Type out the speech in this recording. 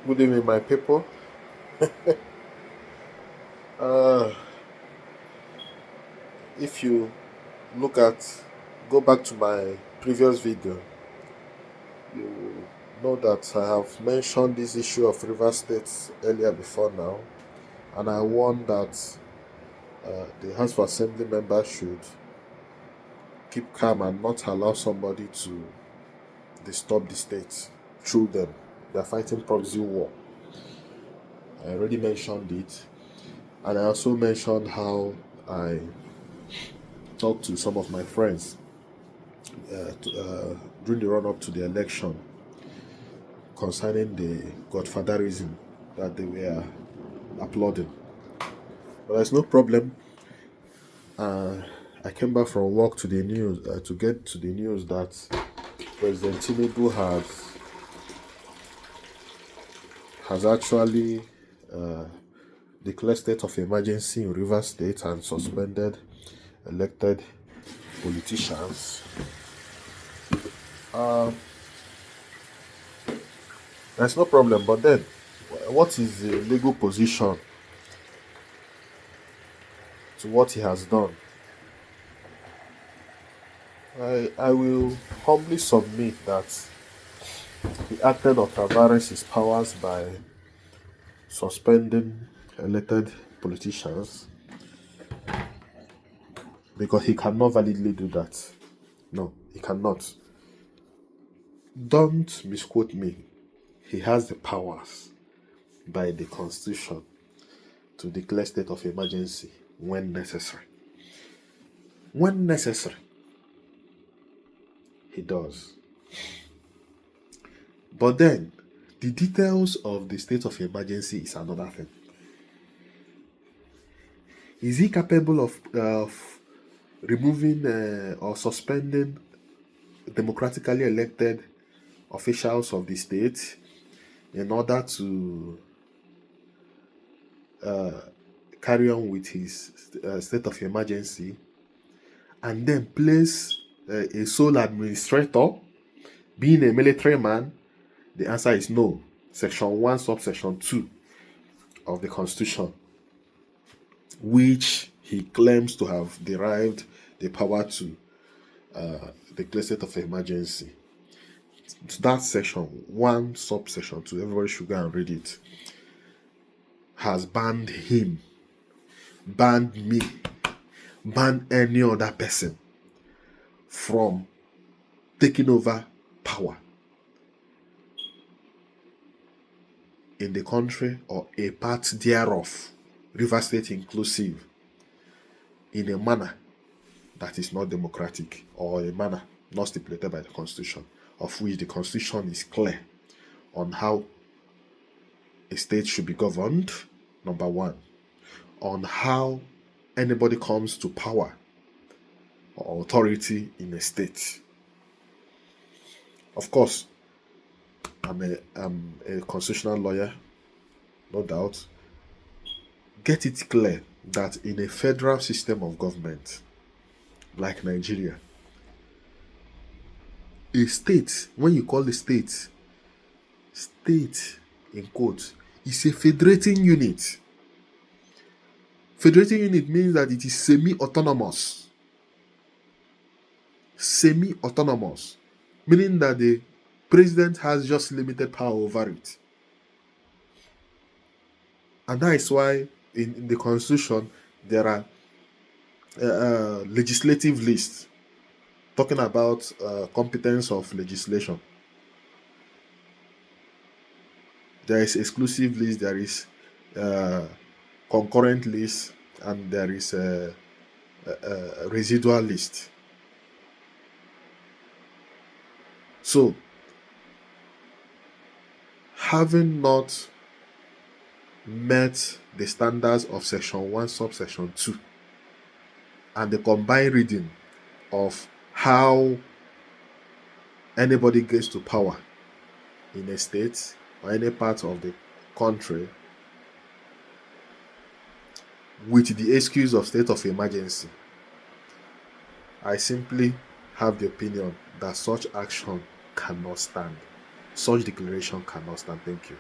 Good evening, my people. Uh, if you look at, go back to my previous video, you know that I have mentioned this issue of River State earlier before now, and I warned that the House of Assembly members should keep calm and not allow somebody to disturb the state through them. They are fighting proxy war. I already mentioned it, and I also mentioned how I talked to some of my friends during the run up to the election concerning the godfatherism that they were applauding. But there's no problem. Uh, I came back from work to the news to get to the news that President Tinubu has actually declared state of emergency in Rivers State and suspended elected politicians. There's no problem. But then, what is the legal position to what he has done? I will humbly submit that he acted or traversed his powers by suspending elected politicians because he cannot validly do that. No, he cannot. Don't misquote me. He has the powers by the Constitution to declare state of emergency when necessary. When necessary, he does. But then, the details of the state of emergency is another thing. Is he capable of removing or suspending democratically elected officials of the state in order to carry on with his state of emergency and then place a sole administrator, being a military man? The answer is no. Section 1, subsection 2 of the Constitution, which he claims to have derived the power to declare state of emergency. That section 1, subsection 2, everybody should go and read it, has banned him, banned me, banned any other person from taking over power in the country or a part thereof, River State inclusive, in a manner that is not democratic or a manner not stipulated by the Constitution, of which the Constitution is clear on how a state should be governed, number one, on how anybody comes to power or authority in a state. Of course, I'm a constitutional lawyer, no doubt. Get it clear that in a federal system of government like Nigeria, a state, when you call a state in quotes, is a federating unit. Federating unit means that it is semi-autonomous. Semi-autonomous, meaning that the president has just limited power over it. And that is why in the Constitution there are legislative lists talking about competence of legislation. There is exclusive list, there is concurrent list, and there is a residual list. So, having not met the standards of section 1, subsection 2, and the combined reading of how anybody gets to power in a state or any part of the country with the excuse of state of emergency, I simply have the opinion that such action cannot stand. Such declaration cannot stand. Thank you.